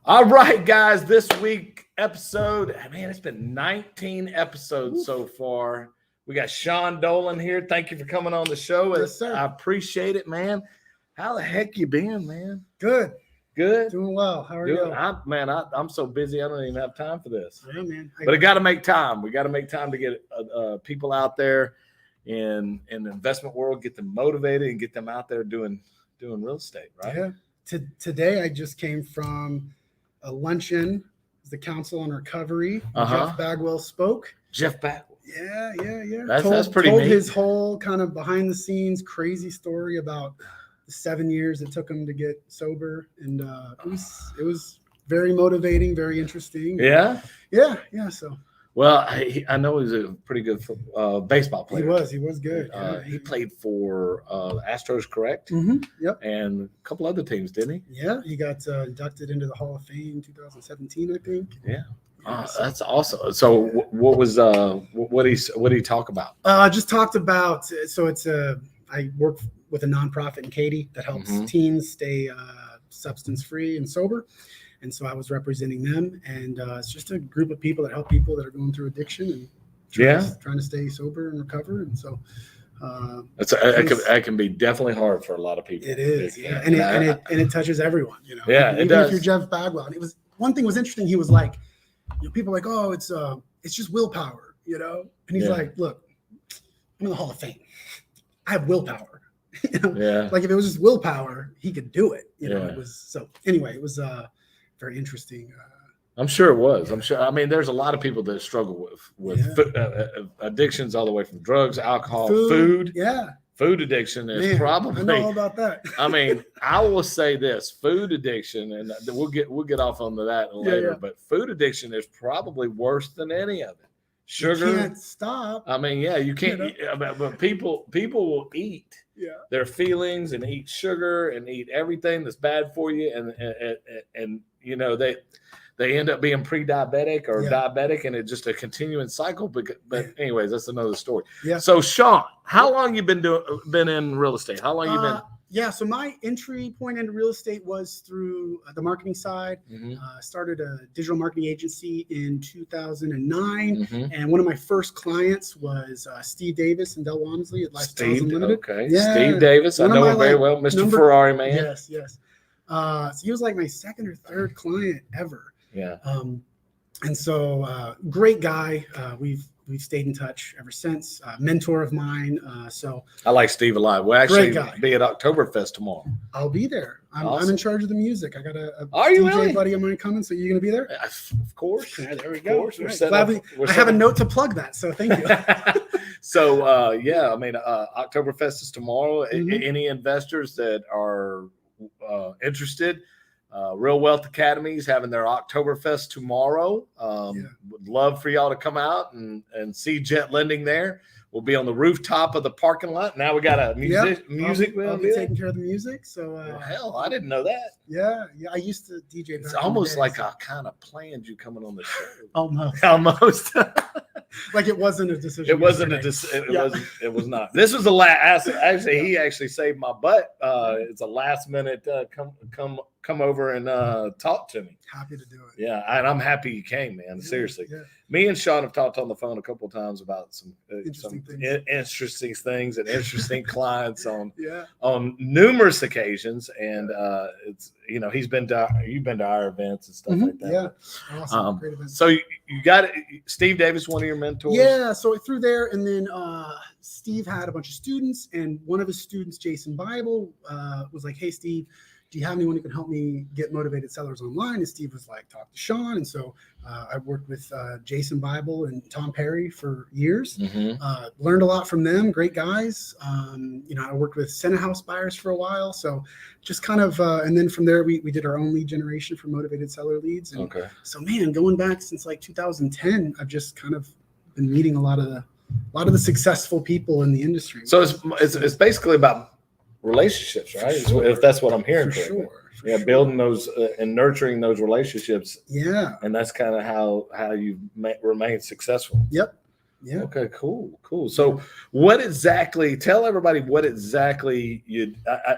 All right, guys, this week episode, man, it's been 19 episodes so far. We got Sean Dolan here. Thank you for coming on the show. Yes, sir. I appreciate it, man. How the heck you been, man? Good. Good? Doing well. How are you? I'm so busy, I don't even have time for this. Yeah, man. But I got to make time. We got to make time to get people out there in the investment world, get them motivated and get them out there doing real estate, right? Yeah. Today, I just came from a luncheon. The Council on Recovery. Jeff Bagwell spoke. Jeff Bagwell. Yeah. That's pretty told neat. His whole kind of behind the scenes crazy story about the 7 years it took him to get sober, and it was very motivating, very interesting. Yeah. So. Well, I know he's a pretty good baseball player. He was good. He played for Astros, correct? Mm-hmm. Yep. And a couple other teams, didn't he? Yeah, he got inducted into the Hall of Fame in 2017, I think. Yeah. That's awesome. So, what did he talk about? Just talked about. So I work with a nonprofit in Katy that helps teens stay substance free and sober. And so I was representing them, and it's just a group of people that help people that are going through addiction and trying to stay sober and recover. And so it can be definitely hard for a lot of people. It is, and it touches everyone, you know. Yeah, even it does. If you're Jeff Bagwell, and it was one thing was interesting. He was like, people are like, oh, it's just willpower, you know. And he's like, look, I'm in the Hall of Fame. I have willpower. You know? Yeah. Like if it was just willpower, he could do it. You know. Yeah. It was so. Anyway, it was very interesting. I'm sure it was. I'm sure. I mean, there's a lot of people that struggle with addictions, all the way from drugs, alcohol, food. Yeah. Food addiction is probably. I know all about that. I mean, I will say this: food addiction, and we'll get off onto that later. Yeah. But food addiction is probably worse than any of it. Sugar. You can't stop. I mean, yeah, you can't. You know? But people will eat their feelings and eat sugar and eat everything that's bad for you, and you know they end up being pre-diabetic or diabetic, and it's just a continuing cycle. But anyways, that's another story. Yeah. So Sean, how long you been in real estate? How long you been? Yeah. So my entry point into real estate was through the marketing side. Started a digital marketing agency in 2009, and one of my first clients was Steve Davis and Del Walmsley at Lifestyles Unlimited. Okay. Yeah. Steve Davis, I know him very well, Mr. Ferrari man. Yes. So he was like my second or third client ever. Yeah. And so great guy. We've stayed in touch ever since. Mentor of mine. So I like Steve a lot. We'll actually be at Oktoberfest tomorrow. I'll be there. I'm in charge of the music. I got a DJ buddy of mine coming. So you're going to be there? Of course. Yeah, there we go. Right. I have a note to plug that. So thank you. So I mean, Oktoberfest is tomorrow. Any investors that are interested, Real Wealth Academy is having their Oktoberfest tomorrow. Would love for y'all to come out and see Jet Lending there. We'll be on the rooftop of the parking lot. Now we got a music. I'll be taking care of the music. So hell, I didn't know that. Yeah. I used to DJ. It's almost like I kind of planned you coming on the show. Almost. Like it wasn't a decision. It wasn't a decision. It was not. This was the last. Actually, he actually saved my butt. It's a last minute. Come over and talk to me. Happy to do it. Yeah, and I'm happy you came, man. Seriously. Yeah. Me and Sean have talked on the phone a couple of times about some interesting things and interesting clients on numerous occasions, and it's you've been to our events and stuff like that. Yeah, awesome, great event. So you got Steve Davis, one of your mentors. Yeah, so through there, and then Steve had a bunch of students, and one of his students, Jason Bible, was like, "Hey, Steve, do you have anyone who can help me get motivated sellers online?" And Steve was like, talk to Sean. And so I worked with Jason Bible and Tom Perry for years, learned a lot from them. Great guys. I worked with Senate House buyers for a while. So just kind of, and then from there, we did our own lead generation for motivated seller leads. And so, man, going back since like 2010, I've just kind of been meeting a lot of the successful people in the industry. So it's basically about relationships, right? Sure. If that's what I'm hearing. For sure. Building those and nurturing those relationships. Yeah. And that's kind of how you remain successful. Yep. Yeah. Okay, cool. So what exactly, tell everybody what exactly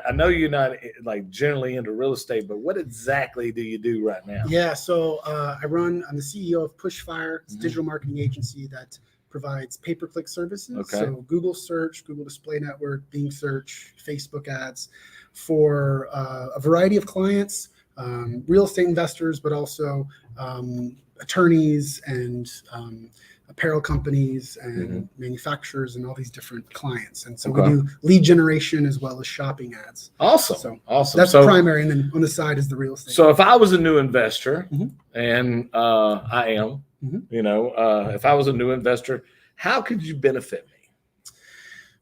I know you're not like generally into real estate, but what exactly do you do right now? Yeah. So I'm the CEO of Pushfire. It's a digital marketing agency that provides pay-per-click services. Okay. So Google search, Google Display Network, Bing search, Facebook ads for a variety of clients, real estate investors, but also attorneys and apparel companies and manufacturers and all these different clients. And so we do lead generation as well as shopping ads. Awesome. So awesome. That's primary. And then on the side is the real estate. So if I was a new investor, and I am, if I was a new investor, how could you benefit me?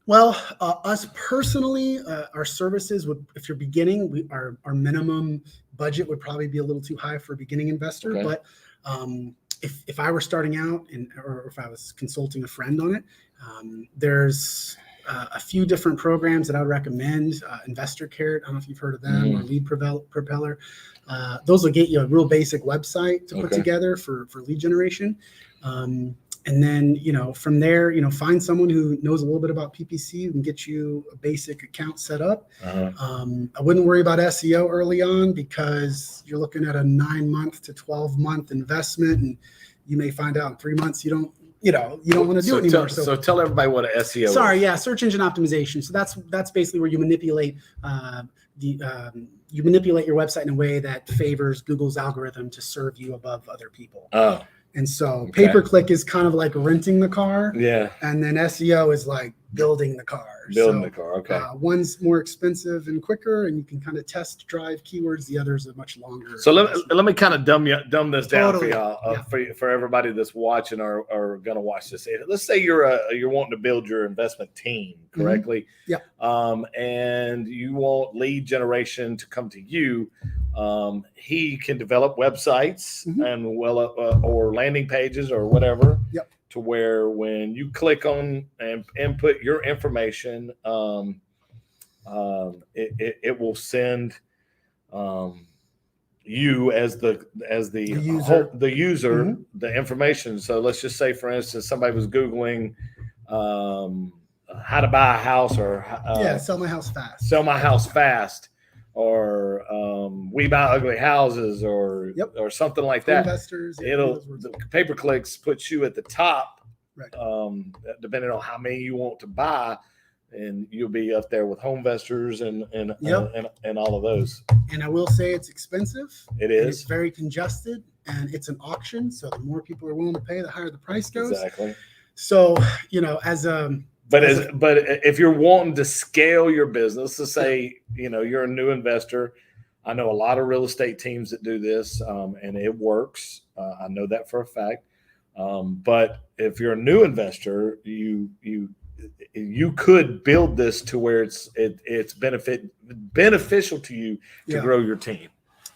Well, us personally, our services would, if you're beginning, our minimum budget would probably be a little too high for a beginning investor. Okay. But if I were starting out or if I was consulting a friend on it, there's a few different programs that I would recommend. Investor Carrot, I don't know if you've heard of them, or Lead Propeller. Those will get you a real basic website to put together for lead generation. And then, from there, find someone who knows a little bit about PPC and get you a basic account set up. I wouldn't worry about SEO early on because you're looking at a 9-month to 12-month investment, and you may find out in 3 months you don't want to do it anymore. So tell everybody what an SEO is. Sorry, yeah, search engine optimization. So that's basically where you manipulate your website in a way that favors Google's algorithm to serve you above other people. Oh. And so pay-per-click is kind of like renting the car. Yeah. And then SEO is like building the car. Okay. One's more expensive and quicker, and you can kind of test drive keywords. The other's a much longer. So let me kind of dumb this down for y'all, for everybody that's watching or going to watch this. Let's say you're wanting to build your investment team correctly. Yeah. And you want lead generation to come to you. He can develop websites and or landing pages or whatever. Yep. To where when you click on and input your information, it will send you as the user the information. So let's just say, for instance, somebody was Googling how to buy a house or sell my house fast. Or we buy ugly houses or something like that. Investors, the pay-per-clicks puts you at the top, right? Depending on how many you want to buy, and you'll be up there with home investors and all of those. And I will say it's expensive. It is. It's very congested, and it's an auction. So the more people are willing to pay, the higher the price goes. Exactly. So But if you're wanting to scale your business, to say, you're a new investor, I know a lot of real estate teams that do this, and it works. I know that for a fact. But if you're a new investor, you could build this to where it's beneficial to you to grow your team,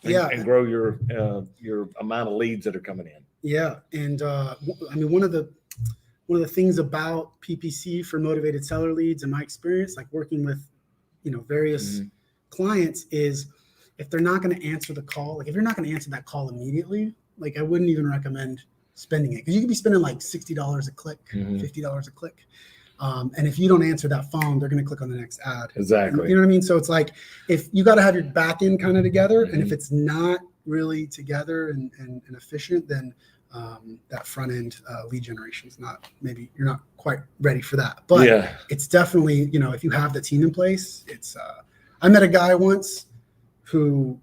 and grow your amount of leads that are coming in. Yeah, and one of the things about PPC for motivated seller leads, in my experience, like working with, various clients, is if they're not going to answer the call, like if you're not going to answer that call immediately, like I wouldn't even recommend spending it, because you could be spending like $60 a click, $50 a click. And if you don't answer that phone, they're going to click on the next ad. Exactly. You know what I mean? So it's like, if you got to have your back end kind of together, and if it's not really together and efficient, then that front end lead generation is maybe you're not quite ready for that. But it's definitely, if you have the team in place, I met a guy once who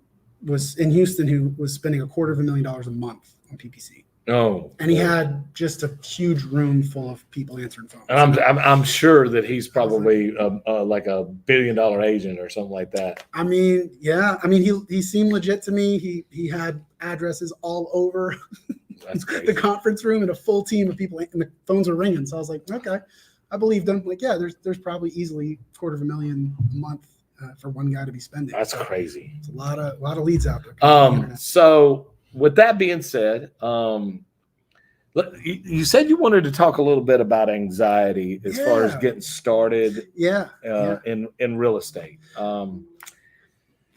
was in Houston who was spending $250,000 a month on PPC. Oh, and he had just a huge room full of people answering phones. And I'm sure that he's probably like a $1 billion agent or something like that. I mean, yeah. I mean, he seemed legit to me. He had addresses all over That's crazy. the conference room and a full team of people, and the phones were ringing. So I was like, okay, I believed him. Like, yeah, there's probably easily $250,000 a month for one guy to be spending. That's crazy. It's a lot of leads out there. So with that being said, you said you wanted to talk a little bit about anxiety as far as getting started. Yeah. In real estate.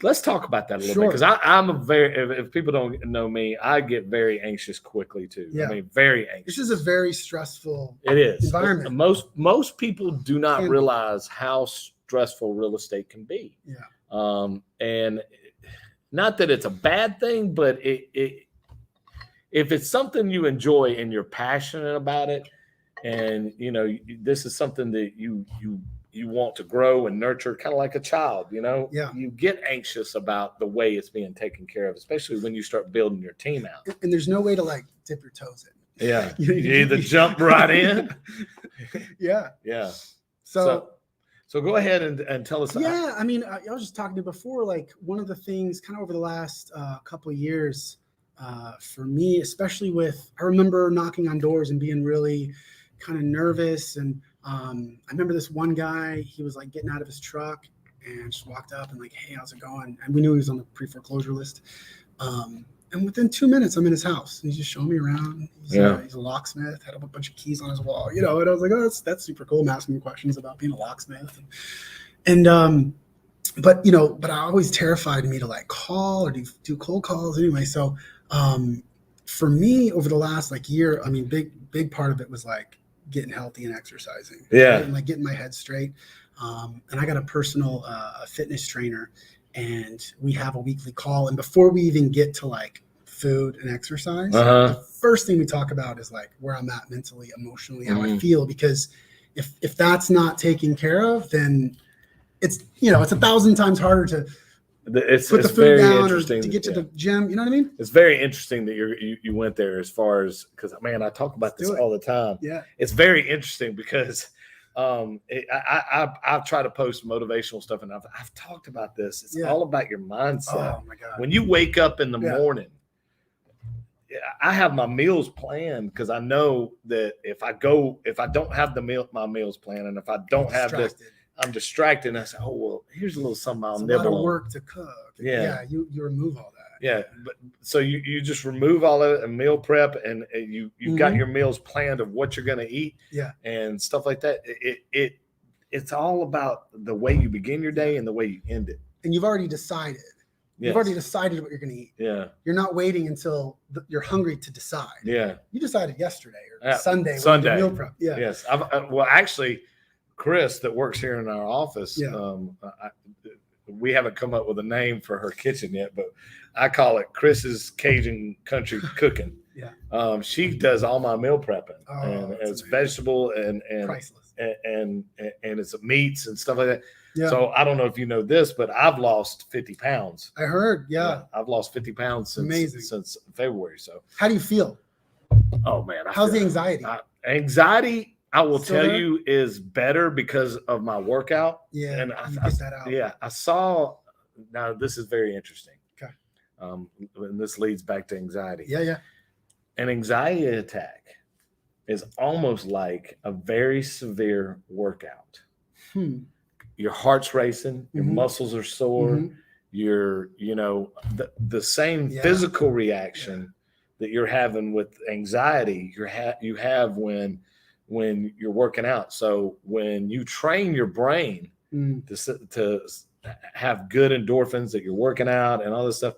let's talk about that a little Sure. bit, because I'm a very, if people don't know me, I get very anxious quickly too. Yeah. I mean, very anxious. This is a very stressful It is environment. Most people do not realize how stressful real estate can be. Yeah. And not that it's a bad thing, but if it's something you enjoy and you're passionate about it, and you know this is something that you want to grow and nurture, kind of like a child, you know, you get anxious about the way it's being taken care of, especially when you start building your team out. And there's no way to like dip your toes in. Yeah. You either jump right in. Yeah. Yeah. So go ahead and tell us. Yeah. I mean, I was just talking to you before, like one of the things kind of over the last couple of years for me, especially I remember knocking on doors and being really kind of nervous. And I remember this one guy, he was like getting out of his truck and just walked up and like, hey, how's it going? And we knew he was on the pre-foreclosure list. And within 2 minutes, I'm in his house. And he's just showing me around. He's a locksmith, had a bunch of keys on his wall, you know. And I was like, oh, that's super cool. I'm asking him questions about being a locksmith. But I always terrified me to like call or do cold calls anyway. So for me, over the last like year, I mean, big part of it was like getting healthy and exercising. Yeah. Right? And like getting my head straight. And I got a personal fitness trainer, and we have a weekly call. And before we even get to like food and exercise, the first thing we talk about is like where I'm at mentally, emotionally, how I feel. Because if that's not taken care of, then it's 1,000 times harder to put the food down or to get to the gym. You know what I mean? It's very interesting that you went there, as far as, because man, I talk about this all the time. Yeah. It's very interesting because I've tried to post motivational stuff, and I've talked about this. It's all about your mindset. Oh my God. When you wake up in the morning, I have my meals planned, because I know that if I don't have my meals planned, and if I don't have this, I'm distracted. And I say, oh, well, here's a little something I'll nibble on. A lot of work to cook. Yeah. You remove all that. Yeah. But so you just remove all of it and meal prep, and you've got your meals planned of what you're going to eat. Yeah. And stuff like that. It's all about the way you begin your day and the way you end it. And you've already decided. You've already decided what you're going to eat. Yeah. You're not waiting until you're hungry to decide. Yeah. You decided yesterday or Sunday. Meal prep. Yeah. Yes. Well, actually, Chris that works here in our office, we haven't come up with a name for her kitchen yet, but I call it Chris's Cajun Country Cooking. Yeah. She does all my meal prepping, and it's amazing. Vegetable and priceless. And it's meats and stuff like that. Yeah. So I don't know if you know this, but I've lost 50 pounds. I heard. Yeah. I've lost 50 pounds since February. So how do you feel? Oh man. How's the anxiety? Anxiety, I will tell you, is better because of my workout. Yeah. And I get that out. Yeah. I saw, now this is very interesting. Okay. And this leads back to anxiety. Yeah. Yeah. An anxiety attack is almost like a very severe workout. Your heart's racing, your muscles are sore, you're, the same physical reaction that you're having with anxiety, you have when you're working out. So when you train your brain to have good endorphins that you're working out and all this stuff,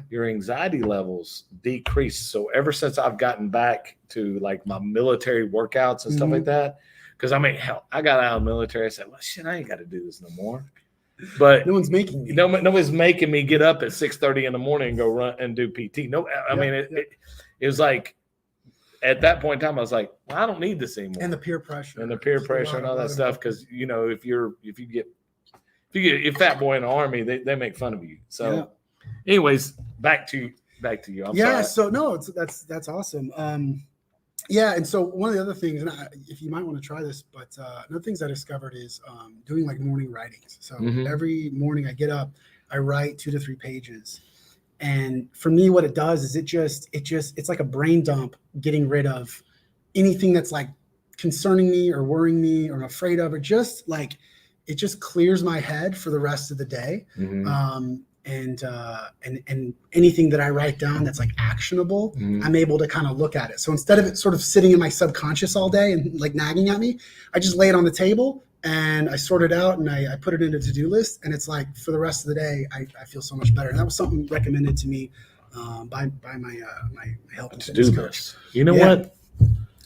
your anxiety levels decrease. So ever since I've gotten back to like my military workouts and stuff like that, because I mean, hell, I got out of the military. I said, well, shit, I ain't got to do this no more. But no one's making me. Nobody's making me get up at 6:30 in the morning and go run and do PT. No, I mean, it was like, at that point in time, I was like, well, I don't need this anymore. And the peer pressure. And all that stuff. Because, if you get a fat boy in the Army, they make fun of you. So anyways, back to you. I'm sorry. So no, that's awesome. And so one of the other things, and if you might want to try this, but another things I discovered is doing like morning writings. So every morning I get up, I write 2 to 3 pages. And for me, what it does is it's like a brain dump, getting rid of anything that's like concerning me or worrying me or I'm afraid of, or just like, it just clears my head for the rest of the day. And anything that I write down that's like actionable, I'm able to kind of look at it. So instead of it sort of sitting in my subconscious all day and like nagging at me, I just lay it on the table And I sorted it out and I put it in a to-do list. And it's like for the rest of the day, I feel so much better. And that was something recommended to me by my health and fitness coach. You know what?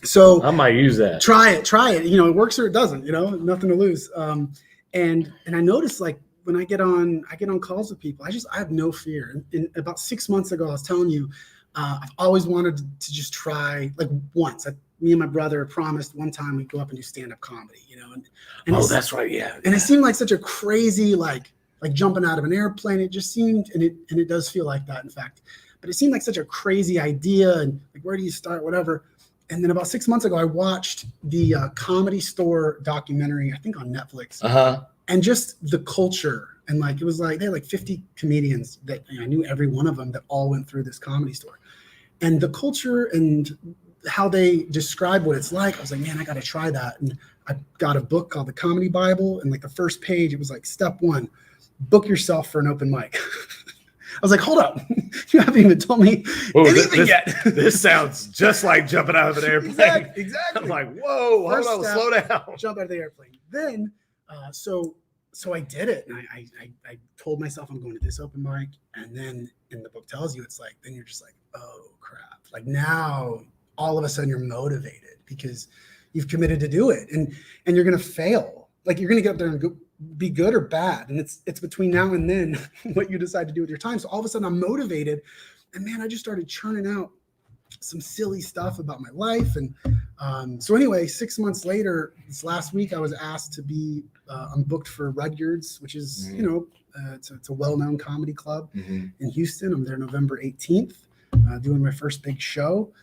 So I might use that. Try it. You know, it works or it doesn't. You know, nothing to lose. And I noticed like when I get on calls with people, I have no fear. And about 6 months ago, I was telling you, I've always wanted to just try like once. Me and my brother promised one time we'd go up and do stand-up comedy. You know, and that's right, yeah. And it seemed like such a crazy like jumping out of an airplane. It just seemed, and it does feel like that, in fact. But it seemed like such a crazy idea, and like where do you start, whatever. And then about 6 months ago, I watched the Comedy Store documentary, I think on Netflix, and just the culture. And like, it was like, they had like 50 comedians that I knew every one of them that all went through this Comedy Store. And the culture and how they describe what it's like, I was like, man, I got to try that. And I got a book called The Comedy Bible. And like the first page, it was like, step 1, book yourself for an open mic. I was like, hold up. You haven't even told me anything yet. This sounds just like jumping out of an airplane. Exactly. I'm like, whoa, hold on, slow down. Jump out of the airplane. Then, so I did it. And I told myself I'm going to this open mic. And then in the book tells you, it's like, then you're just like, oh crap. Like now all of a sudden you're motivated because you've committed to do it. And you're going to fail. Like you're going to get up there and go, be good or bad. And it's between now and then what you decide to do with your time. So all of a sudden I'm motivated, and man, I just started churning out some silly stuff about my life. And so anyway, 6 months later, this last week, I was asked to be, I'm booked for Rudyard's, which is, you know, it's a well-known comedy club in Houston. I'm there November 18th, doing my first big show,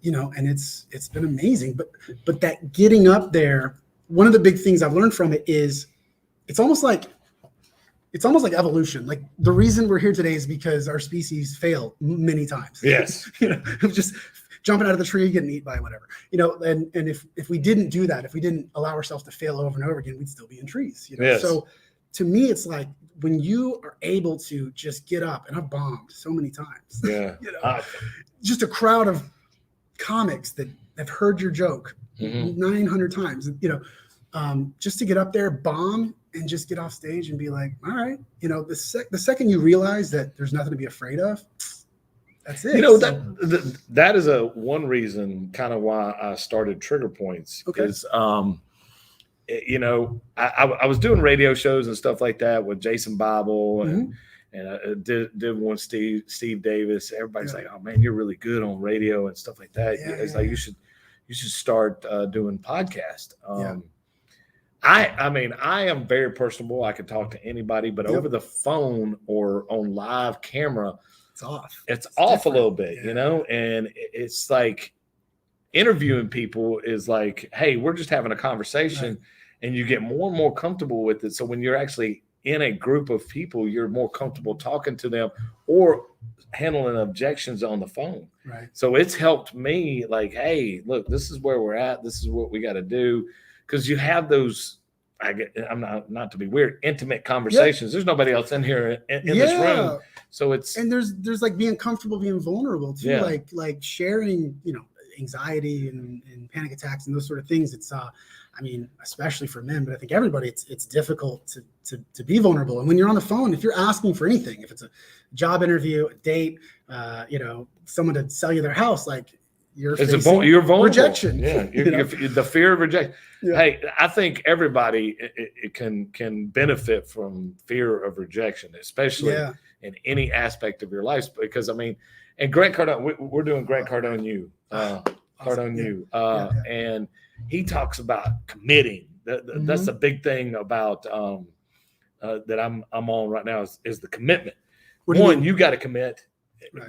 you know, and it's been amazing. But that getting up there, one of the big things I've learned from it is it's almost like evolution. Like the reason we're here today is because our species failed many times. Yes. You know, just jumping out of the tree, getting eaten by whatever, you know, and if we didn't do that, if we didn't allow ourselves to fail over and over again, we'd still be in trees, you know? Yes. So to me, it's like when you are able to just get up, and I've bombed so many times, yeah, you know, just a crowd of comics that have heard your joke 900 times, you know, just to get up there, bomb, and just get off stage and be like, all right, you know, the second you realize that there's nothing to be afraid of, that's it. You know, that is one reason kind of why I started Trigger Points. Okay. Is, you know, I was doing radio shows and stuff like that with Jason Bible and I did one Steve Davis. Everybody's like, oh man, you're really good on radio and stuff like that. It's like you should start doing podcast. I mean, I am very personable. I can talk to anybody, but over the phone or on live camera, it's off. It's off a little bit, you know, and it's like interviewing people is like, hey, we're just having a conversation, and you get more and more comfortable with it. So when you're actually in a group of people, you're more comfortable talking to them or handling objections on the phone. Right. So it's helped me like, hey, look, this is where we're at. This is what we got to do. Because you have those, I'm not to be weird, intimate conversations. There's nobody else in here in this room. So and there's like being comfortable, being vulnerable too, like sharing, you know, anxiety and panic attacks and those sort of things. It's I mean, especially for men, but I think everybody, it's difficult to be vulnerable. And when you're on the phone, if you're asking for anything, if it's a job interview, a date, you know, someone to sell you their house, like you're vulnerable. Rejection. Yeah, the fear of rejection. Yeah. Hey, I think everybody it can benefit from fear of rejection, especially in any aspect of your life. Because I mean, and Grant Cardone, we're doing Grant Cardone U, and he talks about committing. That's a big thing about that I'm on right now is the commitment. One, you got to commit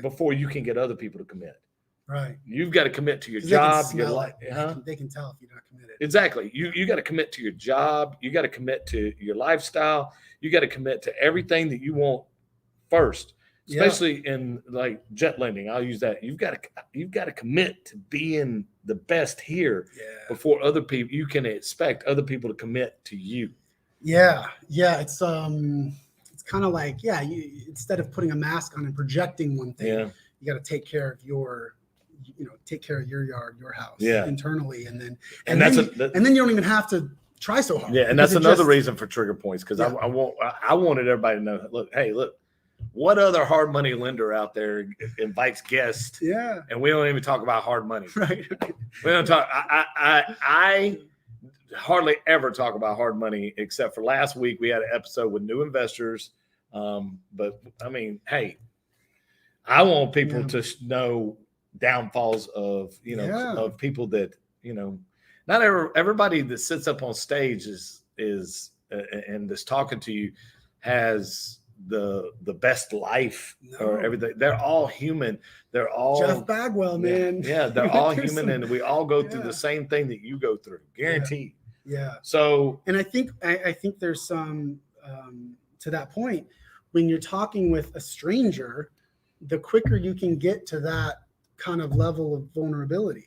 before you can get other people to commit. Right. You've got to commit to your job, your life. They can tell if you're not committed. Exactly. You got to commit to your job. You got to commit to your lifestyle. You got to commit to everything that you want first, especially in like jet lending. I'll use that. You've got to commit to being the best here before other people. You can expect other people to commit to you. Yeah. It's kind of like you instead of putting a mask on and projecting one thing, you got to take care of your yard, your house internally, and then you don't even have to try so hard. Yeah, and that's another reason for trigger points, because I wanted everybody to know, look, what other hard money lender out there invites guests? Yeah, and we don't even talk about hard money. Right. We don't talk. I hardly ever talk about hard money, except for last week we had an episode with new investors. But I mean, hey, I want people to know downfalls of of people that not everybody that sits up on stage is and is talking to you has the best life or everything. They're all human. They're all Jeff Bagwell, man. Yeah, they're all human, and we all go through the same thing that you go through, guaranteed. Yeah. So, and I think there's some to that point, when you're talking with a stranger, the quicker you can get to that kind of level of vulnerability,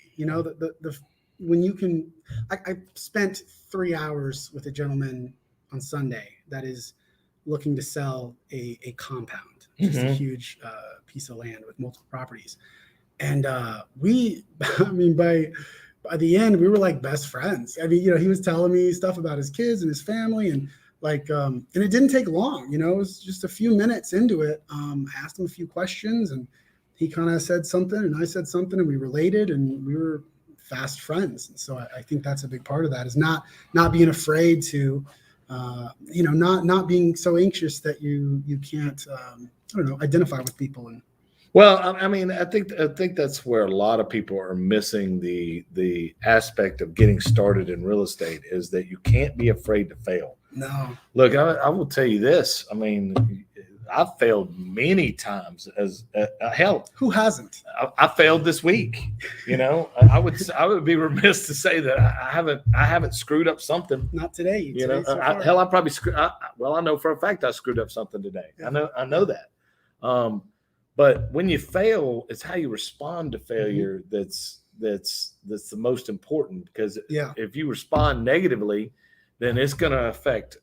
when you can. I spent 3 hours with a gentleman on Sunday that is looking to sell a compound, just a huge piece of land with multiple properties. And by the end, we were like best friends. I mean, he was telling me stuff about his kids and his family, and and it didn't take long, it was just a few minutes into it. I asked him a few questions, and he kind of said something and I said something, and we related, and we were fast friends. And so I think that's a big part of that, is not being afraid to, not being so anxious that you can't, identify with people. And well, I mean, I think that's where a lot of people are missing the aspect of getting started in real estate, is that you can't be afraid to fail. No. Look, I will tell you this. I mean, I've failed many times as hell. Who hasn't? I failed this week. I would be remiss to say that I haven't screwed up something. Not today. I probably I know for a fact I screwed up something today. Yeah. I know that. But when you fail, it's how you respond to failure that's the most important. Because if you respond negatively, then it's going to affect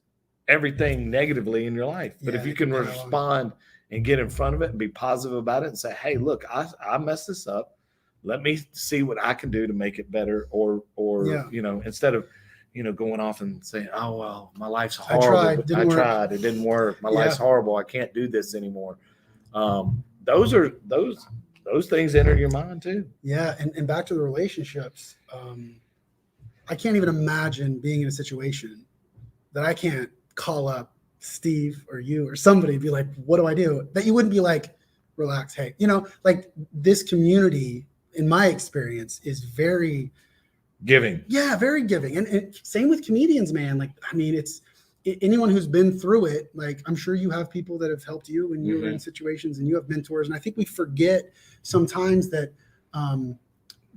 everything negatively in your life. But if you can respond and get in front of it and be positive about it and say, hey, look, I messed this up. Let me see what I can do to make it better. Or instead of, going off and saying, oh, well, my life's horrible. I tried. It didn't work. My life's horrible. I can't do this anymore. Those things enter your mind too. Yeah. And back to the relationships. I can't even imagine being in a situation that I can't call up Steve or you or somebody and be like, what do I do? That you wouldn't be like, relax. Hey, this community, in my experience, is very giving. Yeah, very giving. And same with comedians, man. It's anyone who's been through it. I'm sure you have people that have helped you when you were in situations, and you have mentors. And I think we forget sometimes that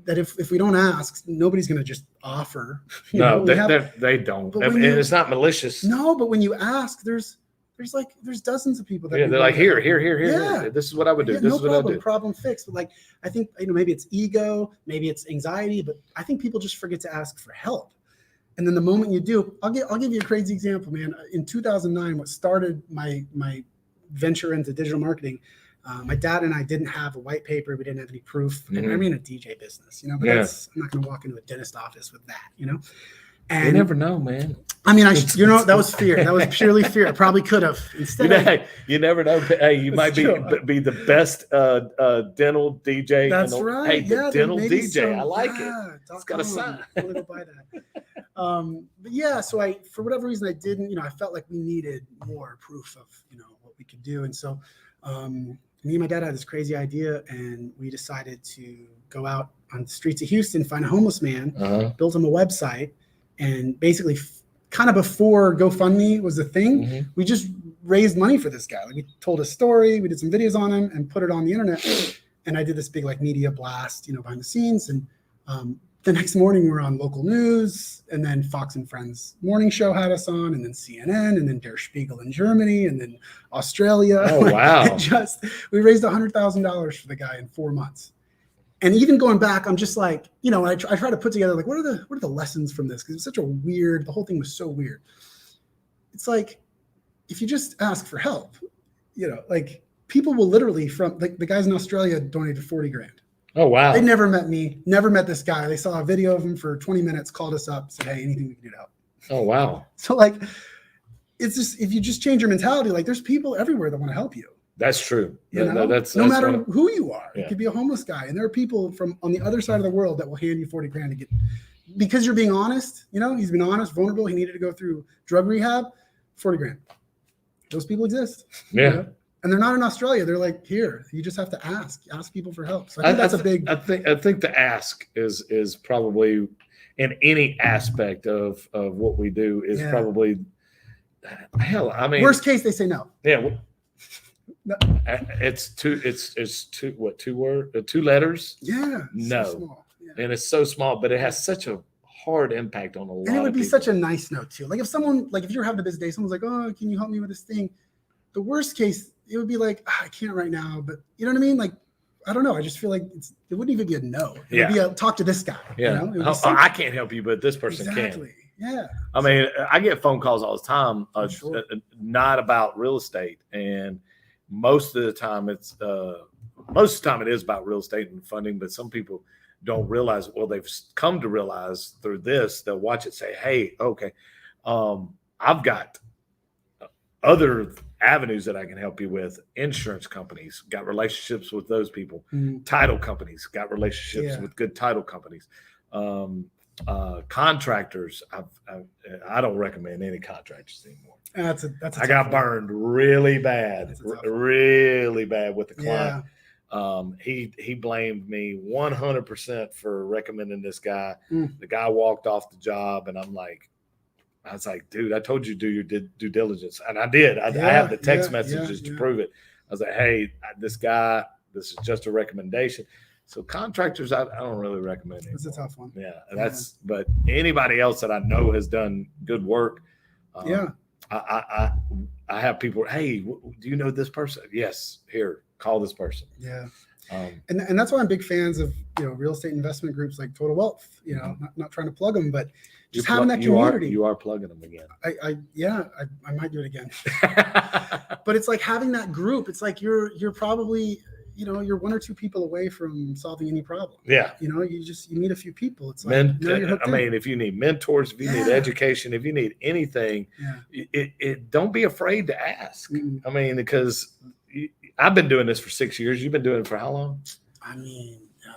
that if we don't ask, nobody's going to just offer. They don't. And it's not malicious. No, but when you ask, there's dozens of people that they're like, here. Yeah. This is what I would do. This is what I do. Problem fixed. But I think maybe it's ego, maybe it's anxiety, but I think people just forget to ask for help. And then the moment you do, I'll give you a crazy example, man. In 2009, what started my venture into digital marketing, my dad and I didn't have a white paper. We didn't have any proof. And I'm in a DJ business, but I'm not going to walk into a dentist office with that, And you never know, man. I mean, that was fear. That was purely fear. I probably could have. Instead, you never know. Hey, you might be the best dental DJ. That's right. Hey, dental DJ. I like it. It's got a sign. I'm going to go buy that. But yeah, so for whatever reason, I didn't. I felt like we needed more proof of what we could do, and so. Me and my dad had this crazy idea, and we decided to go out on the streets of Houston, find a homeless man, build him a website, and basically kind of before GoFundMe was a thing, we just raised money for this guy. We told a story, we did some videos on him and put it on the internet. And I did this big media blast, behind the scenes. And the next morning we were on local news, and then Fox and Friends morning show had us on, and then CNN, and then Der Spiegel in Germany, and then Australia. Oh, wow. We raised $100,000 for the guy in 4 months. And even going back, I'm just I try to put together, what are the lessons from this? Because it's such the whole thing was so weird. It's if you just ask for help, people will literally the guys in Australia donated $40,000. Oh, wow. They never met me, never met this guy. They saw a video of him for 20 minutes, called us up, said, hey, anything we can do to help. Oh, wow. So like, it's just, if you just change your mentality, like there's people everywhere that want to help you. That's true. That's no matter who you are. Yeah. It could be a homeless guy, and there are people from on the other side of the world that will hand you 40 grand to get, because you're being honest. He's been honest, vulnerable. He needed to go through drug rehab. 40 grand. Those people exist. Yeah. And they're not in Australia. They're like here. You just have to ask people for help. So I think that's a big. I think the ask is probably in any aspect of what we do is probably hell. I mean, worst case they say no. Yeah. No. It's two letters. Yeah. No. So small. Yeah. And it's so small, but it has such a hard impact on a lot. And it would be people. such a nice note too. Like if you're having a busy day, someone's like, "Oh, can you help me with this thing?" The worst case, it would be like, I can't right now, but you know what I mean? Like, I don't know. I just feel like it wouldn't even be a no. It would be a talk to this guy. Yeah. I can't help you, but this person can. Yeah. I mean, I get phone calls all the time, not about real estate, and most of the time it is about real estate and funding, but some people don't realize, well, they've come to realize through this, they'll watch it, say, hey, okay, I've got other avenues that I can help you with. Insurance companies, got relationships with those people. Title companies, got relationships with good title companies. Contractors, I don't recommend any contractors anymore. I got burned really bad with the client. He blamed me 100% for recommending this guy. The guy walked off the job, and I was like, dude, I told you to do your due diligence, and I did. I have the text messages to prove it. I was like, hey, this guy, this is just a recommendation. So contractors, I don't really recommend it. It's a tough one. Yeah, but anybody else that I know has done good work. I have people, hey, do you know this person? Yes, here, call this person. Yeah. And that's why I'm big fans of, real estate investment groups like Total Wealth, not trying to plug them, but just having that community. You are plugging them again. I might do it again. But it's like having that group. It's like you're probably, you're one or two people away from solving any problem. Yeah. You meet a few people. It's like, if you need mentors, if you need education, if you need anything, it don't be afraid to ask. Mm-hmm. I mean, because I've been doing this for 6 years. You've been doing it for how long?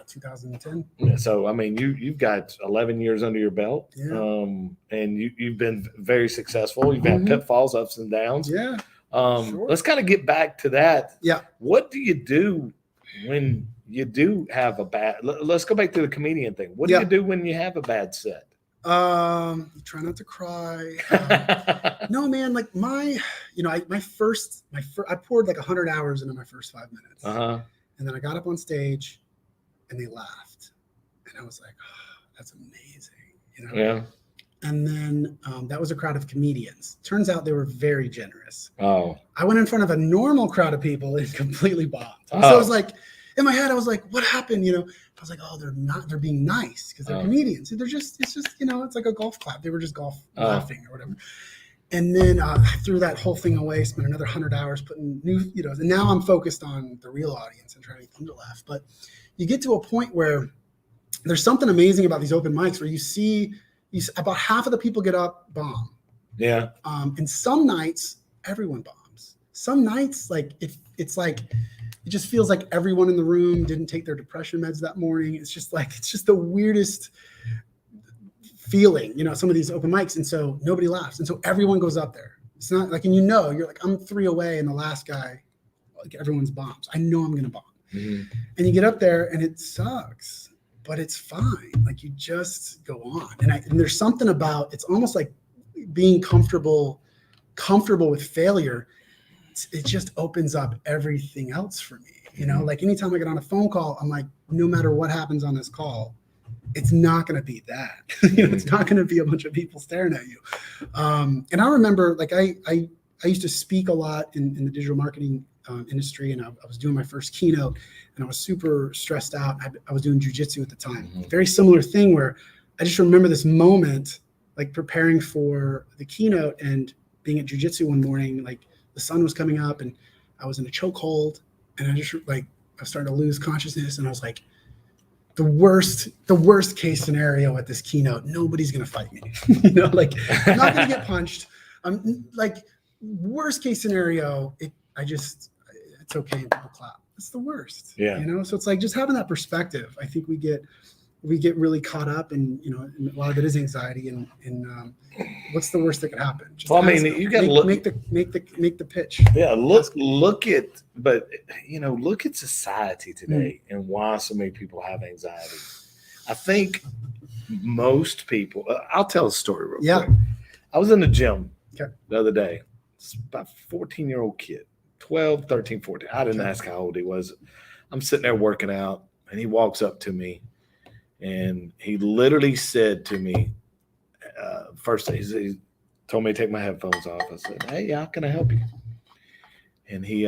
2010. Yeah, so I mean, you've got 11 years under your belt, and you've been very successful. You've had pitfalls, ups and downs. Yeah. Sure. Let's kind of get back to that. Yeah. What do you do when you do have a bad? Let's go back to the comedian thing. What do you do when you have a bad set? Try not to cry. No, man. Like I poured like 100 hours into my first 5 minutes, and then I got up on stage, and they laughed, and I was like, oh, that's amazing, Yeah. And then that was a crowd of comedians. Turns out they were very generous. Oh. I went in front of a normal crowd of people and completely bombed. So I was like, in my head, I was like, what happened? I was like, oh, they're being nice because they're comedians. It's just, it's like a golf clap. They were just laughing or whatever. And then I threw that whole thing away, spent another 100 hours putting new, and now I'm focused on the real audience and trying to get them to laugh. But you get to a point where there's something amazing about these open mics where you see about half of the people get up, bomb. Yeah. And some nights, everyone bombs. Some nights, like it's like, it just feels like everyone in the room didn't take their depression meds that morning. It's just the weirdest feeling, some of these open mics. And so nobody laughs. And so everyone goes up there. It's not like, and you're like, I'm 3 away and the last guy, like everyone's bombs. I know I'm going to bomb. Mm-hmm. And you get up there and it sucks, but it's fine. Like you just go on. And there's something about, it's almost like being comfortable with failure. It just opens up everything else for me. Like anytime I get on a phone call, I'm like, no matter what happens on this call, it's not going to be that. It's not going to be a bunch of people staring at you. And I remember, like, I used to speak a lot in the digital marketing industry, and I was doing my first keynote, and I was super stressed out. I was doing jujitsu at the time. Mm-hmm. Very similar thing where I just remember this moment, like preparing for the keynote and being at jujitsu one morning, like the sun was coming up and I was in a chokehold, and I was starting to lose consciousness, and I was like, the worst case scenario at this keynote, nobody's going to fight me. Like I'm not going to get punched. I'm like worst case scenario. It's okay. And people clap. It's the worst. Yeah. So it's like just having that perspective. I think we get really caught up in, a lot of it is anxiety and what's the worst that could happen? Just you got to make the pitch. Yeah. Look at society today and why so many people have anxiety. I think most people, I'll tell a story real quick. I was in the gym the other day. It's about a 14-year-old kid, 12, 13, 14. I didn't ask how old he was. I'm sitting there working out and he walks up to me. And he literally said to me, first he told me to take my headphones off. I said, "Hey, how can I help you?" And he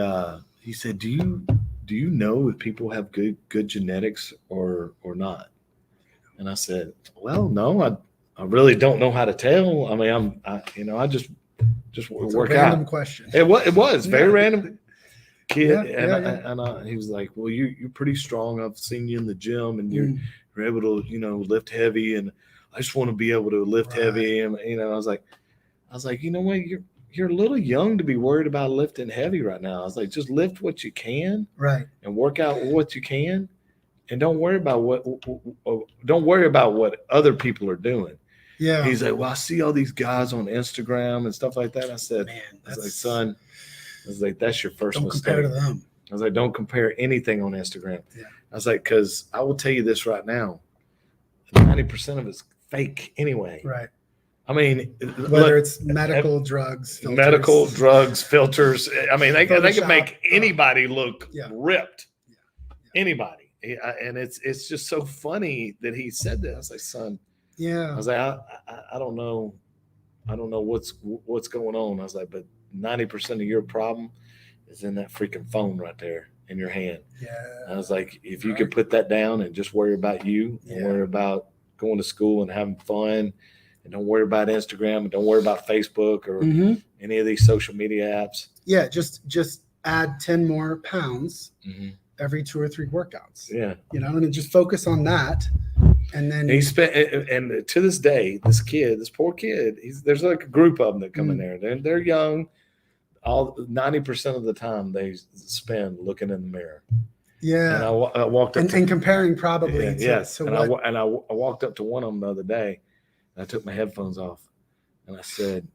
said, "Do you know if people have good genetics or not?" And I said, "Well, no, I really don't know how to tell. I mean, I just work out." Random question. It was very random. Kid, Yeah. He was like, "Well, you're pretty strong. I've seen you in the gym, and you're able to, lift heavy, and I just want to be able to lift heavy." And I was like, you know what, you're a little young to be worried about lifting heavy right now. I was like, just lift what you can, right, and work out what you can, and don't worry about what other people are doing. Yeah. He's like, "Well, I see all these guys on Instagram and stuff like that." I said, "Son." I was like, "That's your first mistake." Don't compare to them. I was like, "Don't compare anything on Instagram." Yeah. I was like, because I will tell you this right now, 90% of it's fake anyway. Right. I mean, whether it's medical drugs, filters. I mean, they can make anybody look ripped. Yeah. Anybody. And it's just so funny that he said that. I was like, "Son." Yeah. I was like, I don't know. I don't know what's going on. I was like, but 90% of your problem is in that freaking phone right there in your hand. Yeah. I was like, if you could put that down and just worry about you and worry about going to school and having fun, and don't worry about Instagram and don't worry about Facebook or any of these social media apps. Yeah. Just add 10 more pounds every 2 or 3 workouts. Yeah. And just focus on that. And then he spent, and to this day, this poor kid, there's like a group of them that come in there. They're young. All 90% of the time they spend looking in the mirror. Yeah. And I walked up and comparing probably. Yes. And I walked up to one of them the other day, and I took my headphones off, and I said,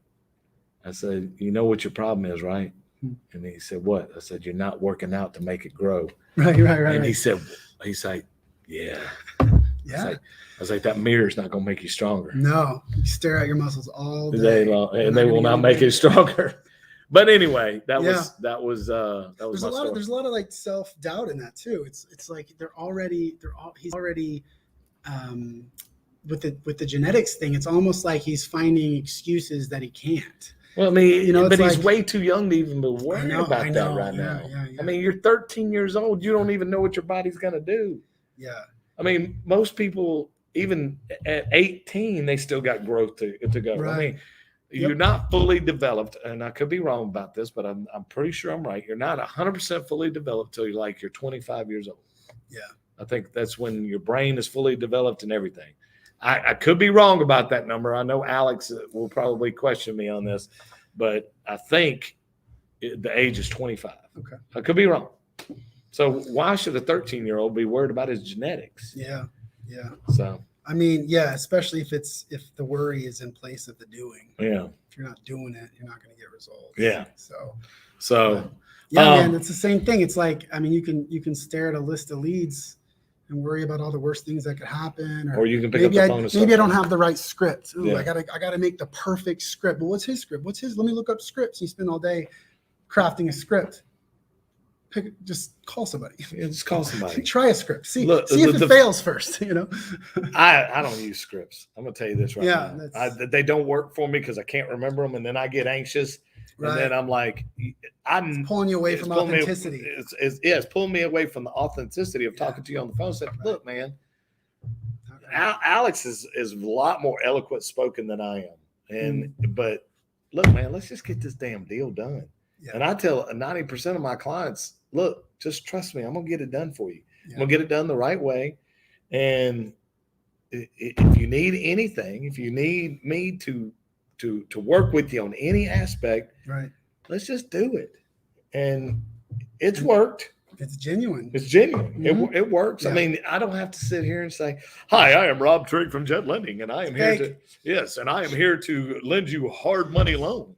"You know what your problem is, right?" And he said, "What?" I said, "You're not working out to make it grow." Right. And he's like, "Yeah." Yeah. I was like, that mirror is not going to make you stronger. No, you stare at your muscles all day. They will not make it stronger. But anyway, that was there's a lot of like self-doubt in that too. It's like he's already with the genetics thing. It's almost like he's finding excuses that he can't. Well, I mean, but he's way too young to even be worried about that right now. Yeah. I mean, you're 13 years old. You don't even know what your body's going to do. Yeah. I mean, most people, even at 18, they still got growth to go. Right. I mean, you're not fully developed, and I could be wrong about this, but I'm pretty sure I'm right. You're not 100% fully developed till you're 25 years old. Yeah. I think that's when your brain is fully developed and everything. I could be wrong about that number. I know Alex will probably question me on this, but I think the age is 25. Okay. I could be wrong. So why should a 13-year-old be worried about his genetics? Yeah. So I mean, especially if the worry is in place of the doing. Yeah. If you're not doing it, you're not going to get results. Yeah. So man, it's the same thing. It's like, I mean, you can stare at a list of leads and worry about all the worst things that could happen. Or you can pick up the phone. Maybe I don't have the right script. I gotta make the perfect script. But what's his script? Let me look up scripts. You spend all day crafting a script. Just call somebody. Yeah, just call somebody. Try a script. See if it fails first. I don't use scripts. I'm gonna tell you this right now. They don't work for me because I can't remember them, and then I get anxious, and then I'm like, it's pulling you away from authenticity. It's pulling me away from the authenticity of talking to you on the phone. Saying, look, man, Alex is a lot more eloquent spoken than I am, but look, man, let's just get this damn deal done. Yeah. And I tell 90% of my clients, look, just trust me. I'm going to get it done for you. Yeah. I'm going to get it done the right way. And if you need anything, if you need me to work with you on any aspect, right, let's just do it. And it's worked. it's genuine. It's genuine. Mhm. It works. Yeah. I mean, I don't have to sit here and say, "Hi, I am Rob Trigg from Jet Lending, and I am here to and I am here to lend you hard money loan."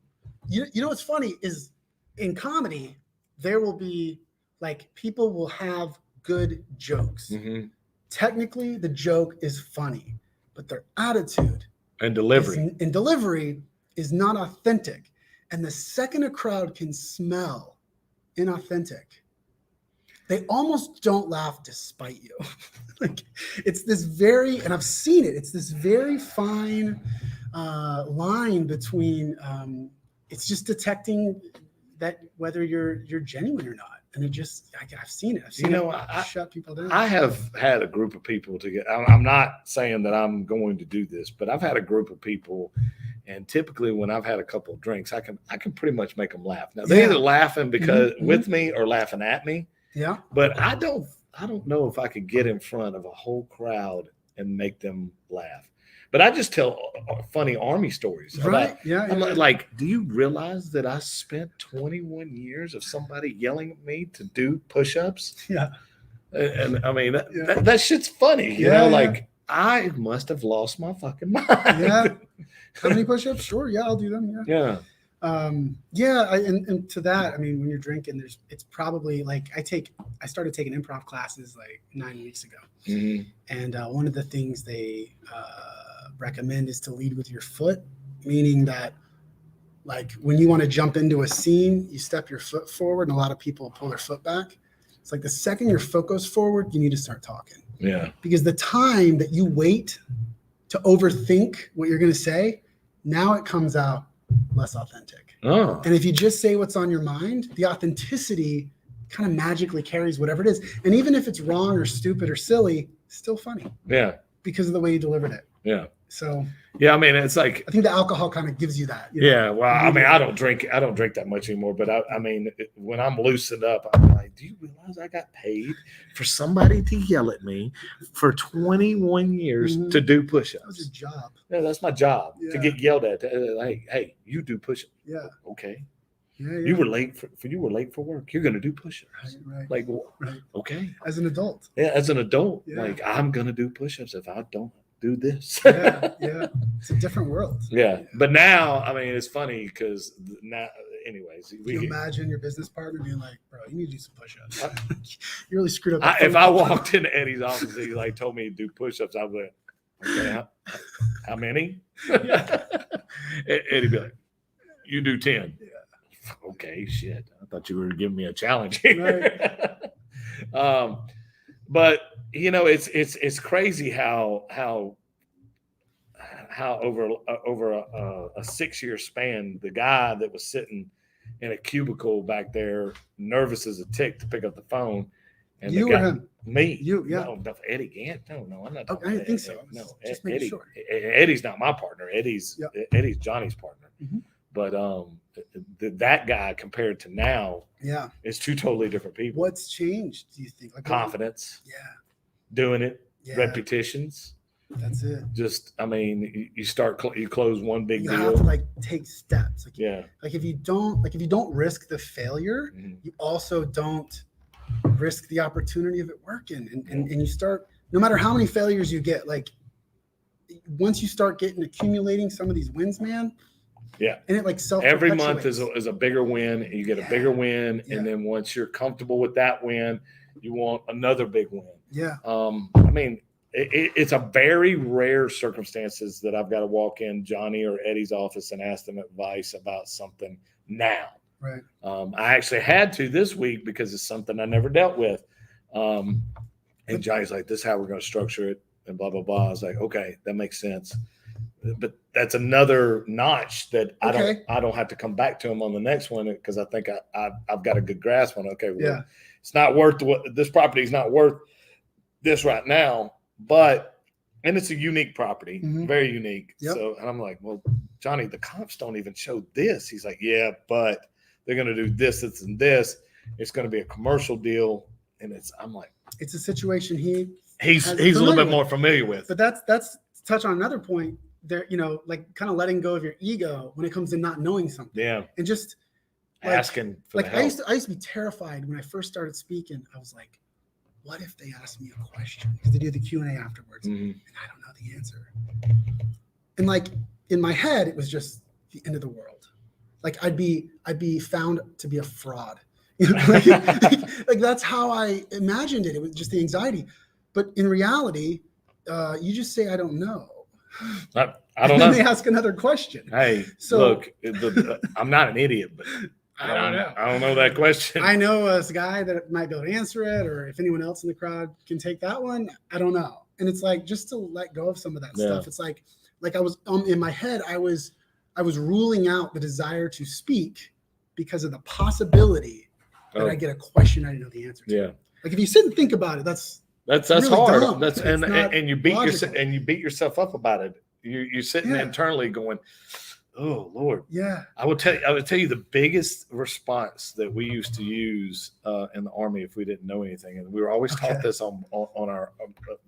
You know what's funny is in comedy there will be like people will have good jokes. Mm-hmm. Technically, the joke is funny, but their attitude And delivery is not authentic. And the second a crowd can smell inauthentic, they almost don't laugh despite you. Like it's this very, and I've seen it, it's this very fine line between it's just detecting that whether you're genuine or not. And it just, I've seen it. I've seen I shut people down. I have had a group of people to get. I'm not saying that I'm going to do this, but I've had a group of people, and typically when I've had a couple of drinks, I can pretty much make them laugh. Now they're either laughing because with me or laughing at me. Yeah. But I don't know if I could get in front of a whole crowd and make them laugh. But I just tell funny Army stories. Right. I'm like, do you realize that I spent 21 years of somebody yelling at me to do push-ups? Yeah. And I mean, that shit's funny. You know, like I must have lost my fucking mind. Yeah. How many push-ups? Sure. Yeah, I'll do them. Yeah. Yeah. And to that, I mean, when you're drinking, it's probably like I started taking improv classes like 9 weeks ago. Mm-hmm. And one of the things they recommend is to lead with your foot, meaning that like when you want to jump into a scene, you step your foot forward, and a lot of people pull their foot back. It's like the second your foot goes forward, you need to start talking. Yeah. Because the time that you wait to overthink what you're going to say, now it comes out less authentic. Oh. And if you just say what's on your mind, the authenticity kind of magically carries whatever it is. And even if it's wrong or stupid or silly, it's still funny. Yeah. Because of the way you delivered it. Yeah. So yeah, I mean, it's like I think the alcohol kind of gives you that. You know? Yeah. Well, I mean, I don't drink that much anymore. But I mean, when I'm loosened up, I'm like, do you realize I got paid for somebody to yell at me for 21 years to do push-ups? That was your job. Yeah, that's my job to get yelled at. Like, hey, you do push-ups. Yeah. Okay. Yeah. You were late for work. You're gonna do push-ups. Right. Like, okay. As an adult. Yeah, as an adult, like I'm gonna do push-ups if I don't do this. Yeah. It's a different world. Yeah. But now, I mean, it's funny because now, anyways, Can you imagine your business partner being like, "Bro, you need to do some push-ups." You really screwed up. If I walked into Eddie's office and he like told me to do push-ups, I'd be like, okay, how many? Eddie'd be like, you do 10. Yeah. Okay, shit. I thought you were giving me a challenge. Right. But you know, it's crazy how over a 6-year span, the guy that was sitting in a cubicle back there, nervous as a tick to pick up the phone, and you or him? Me. You, yeah. No, Eddie Gant. No, I'm not. Okay, I didn't think so. No, just Eddie. Sure. Eddie's not my partner. Eddie's Johnny's partner. Mm-hmm. But that guy compared to now, is two totally different people. What's changed? Do you think? Like confidence? Yeah. Doing it. Yeah. Repetitions. That's it. Just, I mean, you close one big deal. You have to like take steps. Like, yeah. Like if you don't risk the failure, you also don't risk the opportunity of it working. And you start, no matter how many failures you get, like once you start accumulating some of these wins, man. Yeah. And it like every month is a bigger win, and you get a bigger win. Yeah. And then once you're comfortable with that win, you want another big win. Yeah. I mean, it's a very rare circumstances that I've got to walk in Johnny or Eddie's office and ask them advice about something now. Right. I actually had to this week because it's something I never dealt with. And Johnny's like, this is how we're going to structure it and blah, blah, blah. I was like, okay, that makes sense. But that's another notch that I don't have to come back to him on the next one because I think I've got a good grasp on it. Okay, well, it's not worth this property is not worth this right now, and it's a unique property, very unique. Yep. So, and I'm like, well, Johnny, the comps don't even show this. He's like, yeah, but they're going to do this, and this. It's going to be a commercial deal, and I'm like, it's a situation he he's a little bit more familiar with. But that's to touch on another point there, you know, like kind of letting go of your ego when it comes to not knowing something. Yeah. And just like, asking for like the help. I used to be terrified when I first started speaking. I was like, what if they ask me a question? Because they do the Q&A afterwards, and I don't know the answer. And like in my head, it was just the end of the world. Like I'd be found to be a fraud. like that's how I imagined it. It was just the anxiety. But in reality, you just say, I don't know. I don't know. And then they ask another question. Hey, so look, I'm not an idiot, but I don't know that question. I know a guy that might be able to answer it, or if anyone else in the crowd can take that one, I don't know. And it's like, just to let go of some of that stuff. It's like I was in my head, I was ruling out the desire to speak because of the possibility that I get a question I didn't know the answer to. Yeah. Like if you sit and think about it, that's really hard. Dumb. That's and you beat yourself up about it. You're sitting internally going, oh Lord. Yeah. I would tell you the biggest response that we used to use in the Army if we didn't know anything, and we were always taught this on our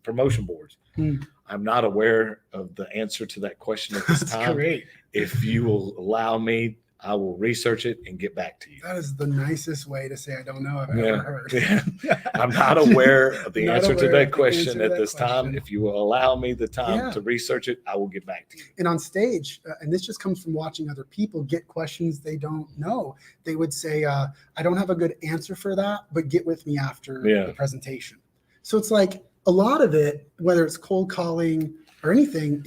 promotion boards. I'm not aware of the answer to that question at this time. Great. If you will allow me, I will research it and get back to you. That is the nicest way to say I don't know I've ever heard. Yeah. I'm not aware of the answer to that question at this time. If you will allow me the time to research it, I will get back to you. And on stage, and this just comes from watching other people get questions they don't know. They would say, I don't have a good answer for that, but get with me after the presentation. So it's like a lot of it, whether it's cold calling or anything,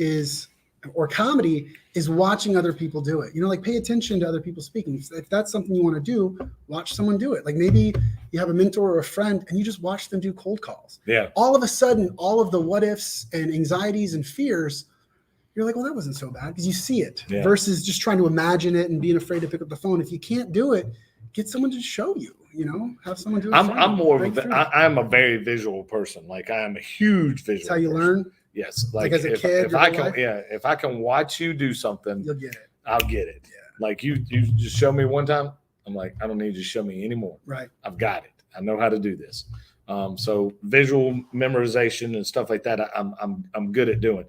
or comedy, is watching other people do it. You know, like pay attention to other people speaking. If that's something you want to do, watch someone do it. Like maybe you have a mentor or a friend and you just watch them do cold calls. Yeah. All of a sudden, all of the what ifs and anxieties and fears, you're like, well, that wasn't so bad because you see it versus just trying to imagine it and being afraid to pick up the phone. If you can't do it, get someone to show you, have someone do it. I'm a very visual person. Like I am a huge visual. That's how you learn. Yes, like as a kid, if I can watch you do something, you'll get it. I'll get it. Yeah. Like you just show me one time, I'm like, I don't need you to show me anymore. Right. I've got it. I know how to do this. So visual memorization and stuff like that, I'm good at doing.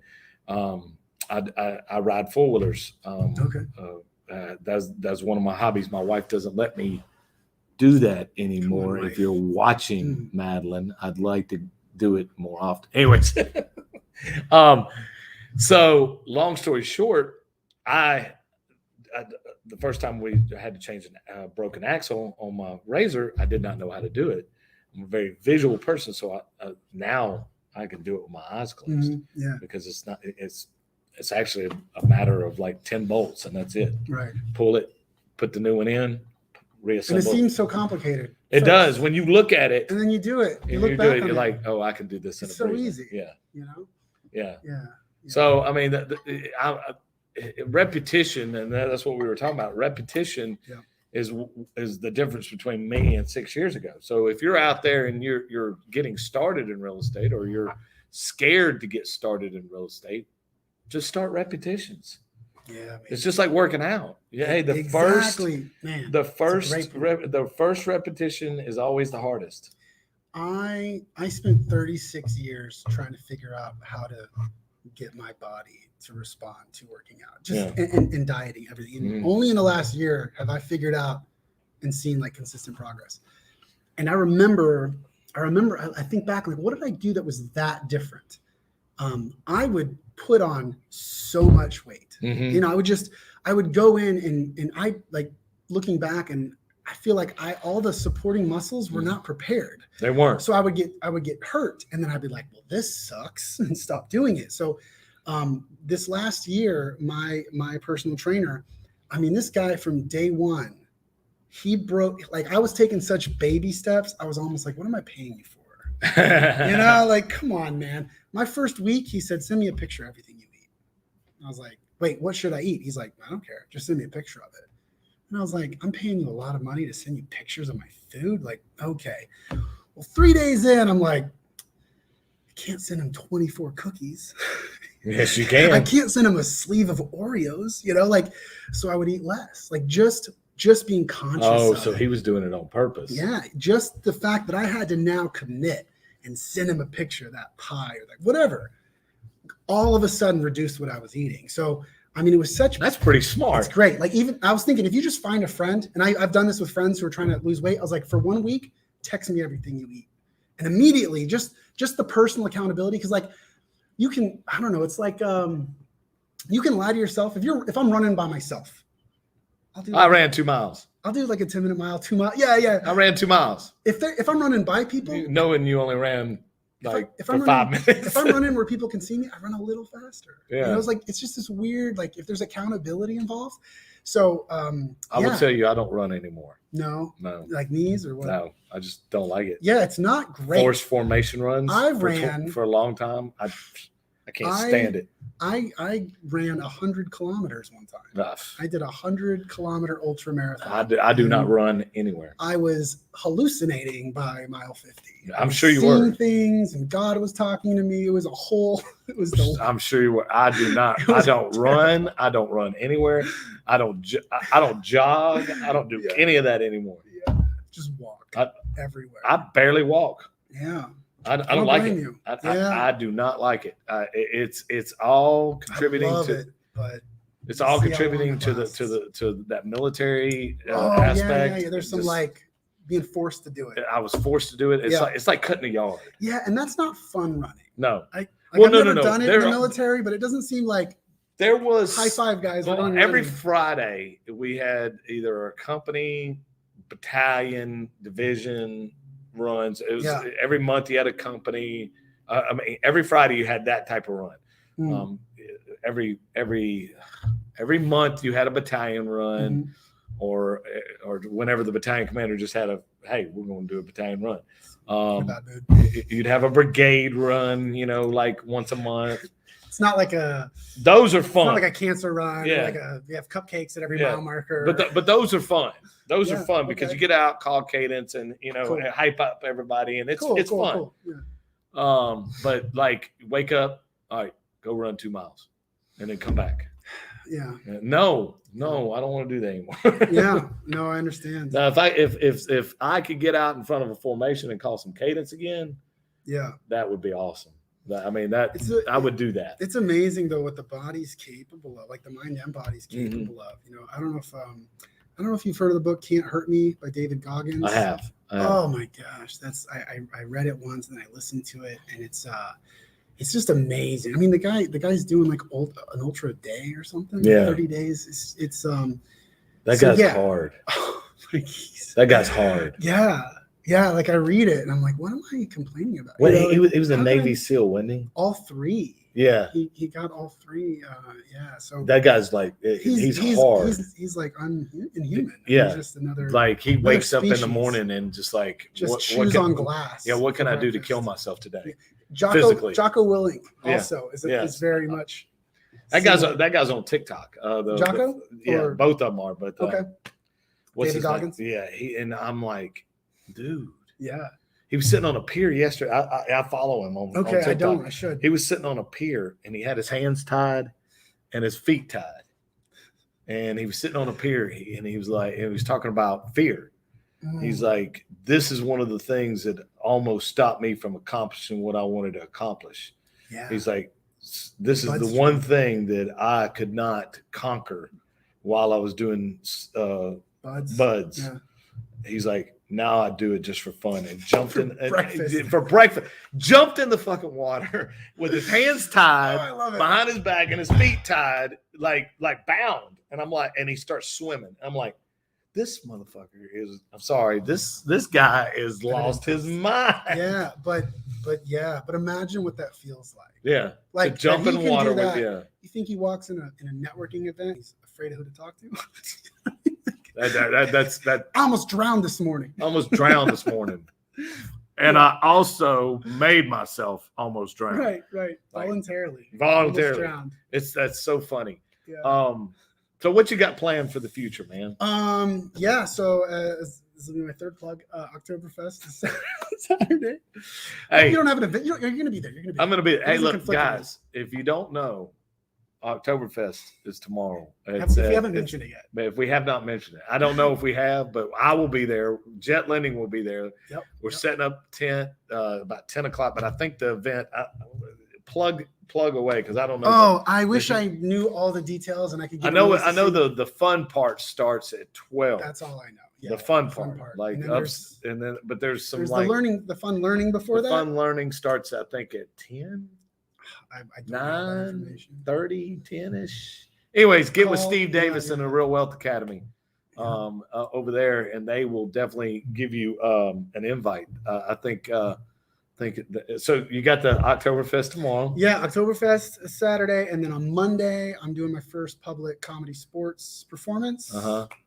I ride four-wheelers. That's one of my hobbies. My wife doesn't let me do that anymore. If you're watching Madeline, I'd like to do it more often. Anyways. So long story short, the first time we had to change a broken axle on my Razor, I did not know how to do it. I'm a very visual person, so now I can do it with my eyes closed. Because it's actually a matter of like 10 bolts and that's it. Right. Pull it, put the new one in, reassemble. And it seems so complicated. It does when you look at it, and then you do it. You look back, you're like, oh, I can do this. It's so easy. Yeah. Yeah. Yeah. So, I mean, repetition, and that's what we were talking about. Repetition is the difference between me and 6 years ago. So if you're out there and you're getting started in real estate, or you're scared to get started in real estate, just start repetitions. Yeah, man. It's just like working out. Yeah, hey, the first repetition is always the hardest. I spent 36 years trying to figure out how to get my body to respond to working out, and dieting, everything. And only in the last year have I figured out and seen like consistent progress. And I remember, I think back, like, what did I do that was that different? I would put on so much weight. I would go in and I, like, looking back, and I feel like all the supporting muscles were not prepared. They weren't. So I would get hurt, and then I'd be like, well, this sucks, and stop doing it. So this last year, my personal trainer, I mean, this guy from day one, he broke, like, I was taking such baby steps. I was almost like, what am I paying you for? Like, come on, man. My first week, he said, send me a picture of everything you eat. I was like, wait, what should I eat? He's like, I don't care. Just send me a picture of it. And I was like, I'm paying you a lot of money to send you pictures of my food? Like, okay. Well, 3 days in, I'm like, I can't send him 24 cookies. Yes, you can. I can't send him a sleeve of Oreos, like, so I would eat less. Like, just being conscious. Oh, so he was doing it on purpose. Yeah. Just the fact that I had to now commit and send him a picture of that pie or like whatever, all of a sudden reduced what I was eating. So, I mean, it was that's pretty smart. It's great. Like even I was thinking, if you just find a friend, and I've done this with friends who are trying to lose weight. I was like, for 1 week, text me everything you eat. And immediately just the personal accountability. Cause like you can, I don't know. It's like, you can lie to yourself. If I'm running by myself, I ran 2 miles. I'll do like a 10-minute mile, 2 miles. Yeah. I ran 2 miles. If I'm running by people, knowing you only ran for 5 minutes. If I'm running where people can see me, I run a little faster. Yeah. And I was like, it's just this weird, like if there's accountability involved. So I will tell you, I don't run anymore. No. Like knees or what? No, I just don't like it. Yeah, it's not great. Forced formation runs. I ran for a long time. I can't stand it. I ran 100 kilometers one time. Ugh. I did 100-kilometer ultra marathon. I do not run anywhere. I was hallucinating by mile 50. I'm sure you were. Seeing things, and God was talking to me. It was a whole. It was the. I'm sure you were. I do not. I don't run. I don't run anywhere. I don't jog. I don't do any of that anymore. Yeah, just walk everywhere. I barely walk. Yeah. I don't like it. I do not like it. It's all contributing it's all contributing to that military aspect. Yeah. There's some like being forced to do it. I was forced to do it. It's like cutting a yard. Yeah, and that's not fun running. No. I've never done it in the military, but it doesn't seem like there was high five guys. Every Friday we had either a company, battalion, division runs. It was every month you had a company. Every Friday you had that type of run. Every month you had a battalion run, or whenever the battalion commander just had hey, we're going to do a battalion run. You'd have a brigade run, like once a month. It's not like those are fun. It's not like a cancer run. Yeah. We have cupcakes at every mile marker. But those are fun. Those are fun because you get out, call cadence, and and hype up everybody, and it's fun. Cool. Yeah. But like wake up, all right, go run 2 miles, and then come back. Yeah. No, I don't want to do that anymore. Yeah. No, I understand. Now, if I could get out in front of a formation and call some cadence again, that would be awesome. I I would do that. It's amazing though what the body's capable of, like the mind and body's capable of. I don't know if you've heard of the book "Can't Hurt Me" by David Goggins. I have. Oh my gosh, I read it once and I listened to it, and it's just amazing. I mean, the guy's doing like an ultra a day or something. 30 days. It's that guy's hard. That guy's hard. Yeah, like I read it and I'm like, what am I complaining about? Well, he was a Navy SEAL, wasn't he? All three. Yeah. He got all three. So that guy's like he's hard. He's like inhuman. Yeah. He's just another. Like he wakes up in the morning and just chews on glass. Yeah. What can I do to kill myself today? Physically. Jocko Willink also is very much. That guy's on TikTok. Jocko? Both of them are. But okay. What's David Goggins? Yeah. And I'm like, dude. Yeah. He was sitting on a pier yesterday. I follow him on TikTok. I don't. I should. He was sitting on a pier and he had his hands tied and his feet tied. And he was sitting on a pier and he was talking about fear. He's like, this is one of the things that almost stopped me from accomplishing what I wanted to accomplish. Yeah. He's like, this is the one thing that I could not conquer while I was doing buds. Yeah. He's like, now I do it just for fun, and jumped for breakfast. Jumped in the fucking water with his hands tied behind his back and his feet tied, like bound. And I'm like, and he starts swimming. I'm like, this motherfucker is. I'm sorry, this guy is lost his mind. Yeah, but imagine what that feels like. Yeah, like to jump in water with you. You think he walks in a networking event? He's afraid of who to talk to. That I almost drowned this morning. And I also made myself almost drown. Right. Voluntarily. Drowned. That's so funny. Yeah. So what you got planned for the future, man? Yeah. So this will be my third plug. Oktoberfest is Saturday. Hey, you don't have an event. You're going to be there. I'm going to be. Hey, look, guys. If you don't know, Oktoberfest is tomorrow. If we haven't mentioned it yet. But if we have not mentioned it, I don't know if we have, but I will be there. Jet Lending will be there. Yep. We're setting up tent about 10 o'clock, but I think the event plug away because I don't know. Oh, I wish I knew all the details and I could. I know the fun part starts at 12. That's all I know. Yeah, the fun part, like and then but there's some there's like the fun learning before that. Fun learning starts, I think, at 10. I don't 9:30, 10ish. Anyways, get with Steve Davis in the Real Wealth Academy over there, and they will definitely give you an invite. I think so. You got the Oktoberfest tomorrow. Yeah, Oktoberfest is Saturday, and then on Monday I'm doing my first public comedy sports performance.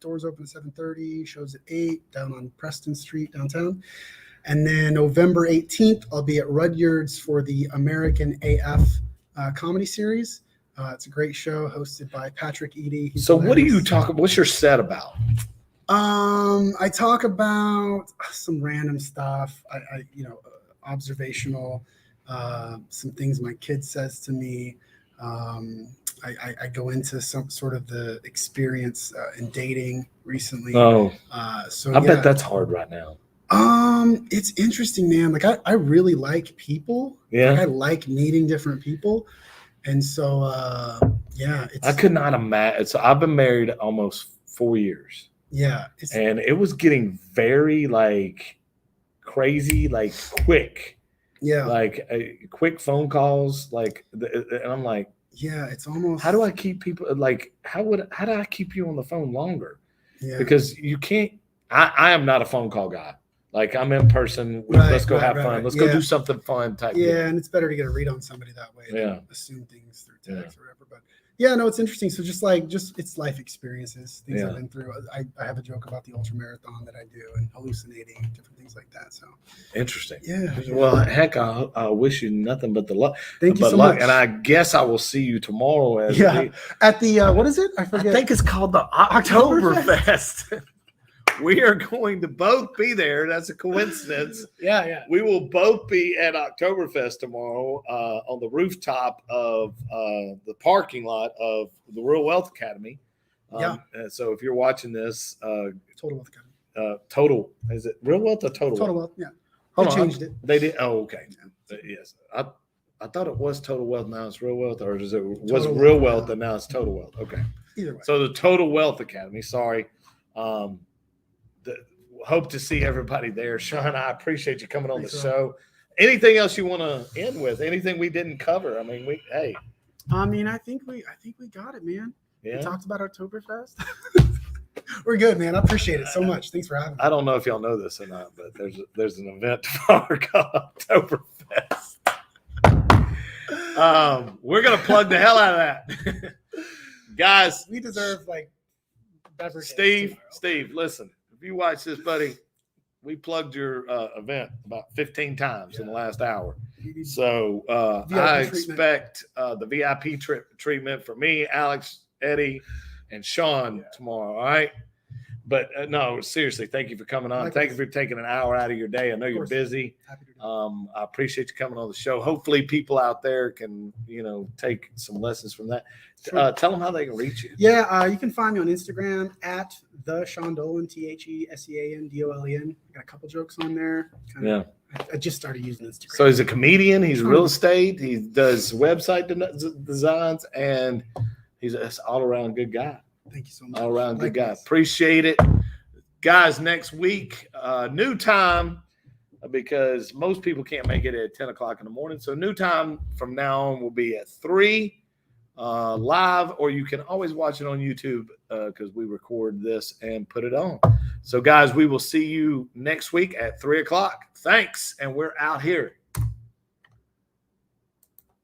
Doors open at 7:30, shows at 8 down on Preston Street downtown. And then November 18th, I'll be at Rudyard's for the American AF comedy series. It's a great show hosted by Patrick Eady. So what do you talk about? What's your set about? I talk about some random stuff. I observational, some things my kid says to me. I go into some sort of the experience in dating recently. So I bet that's hard right now. It's interesting, man. Like I really like people. Yeah. Like, I like meeting different people. And so, I could not imagine. So I've been married almost 4 years. Yeah. And it was getting very like crazy, like quick. Yeah. Like quick phone calls. Like, and I'm like, yeah, it's almost. How do I keep people like, how do I keep you on the phone longer? Yeah. Because you can't, I am not a phone call guy. Like I'm in person. Let's go have fun. Let's go do something fun type. Yeah. And it's better to get a read on somebody that way. Than assume things through text or whatever. But yeah, no, it's interesting. So just it's life experiences, things I've been through. I have a joke about the ultra marathon that I do and hallucinating, different things like that. So interesting. Yeah. Well, heck, I wish you nothing but the luck. Thank you so much. And I guess I will see you tomorrow at the what is it? I forget. I think it's called the Oktoberfest. We are going to both be there. That's a coincidence. Yeah. We will both be at Oktoberfest tomorrow on the rooftop of the parking lot of the Real Wealth Academy. So if you're watching this, Total Wealth Academy. Total, is it Real Wealth or Total? Total Wealth. Yeah. They changed it. They did. Oh, okay. Yes. I thought it was Total Wealth. Now it's Real Wealth, or was Real Wealth and now it's Total Wealth? Okay. Either way. So the Total Wealth Academy. Sorry. Hope to see everybody there. Sean, I appreciate you coming on the show. Anything else you want to end with? Anything we didn't cover? I mean, I think we got it, man. Yeah. We talked about Oktoberfest. We're good, man. I appreciate it so much. Thanks for having me. I don't know if y'all know this or not, but there's an event tomorrow called Oktoberfest. We're gonna plug the hell out of that, guys. We deserve like beverage. Steve, listen. If you watch this, buddy, we plugged your event about 15 times in the last hour. So I expect the VIP treatment for me, Alex, Eddie, and Sean tomorrow. All right. But no, seriously, thank you for coming on. Thank you for taking an hour out of your day. I know you're busy. I appreciate you coming on the show. Hopefully people out there can, take some lessons from that. Sure. Tell them how they can reach you. Yeah, you can find me on Instagram at the Sean Dolan, TheSeanDolen. I got a couple jokes on there. I just started using Instagram. So he's a comedian. He's real estate. He does website designs, and he's an all-around good guy. Thank you so much. All around good guy. Appreciate it. Guys, next week, new time, because most people can't make it at 10 o'clock in the morning. So new time from now on will be at 3 live, or you can always watch it on YouTube because we record this and put it on. So, guys, we will see you next week at 3 o'clock. Thanks, and we're out here.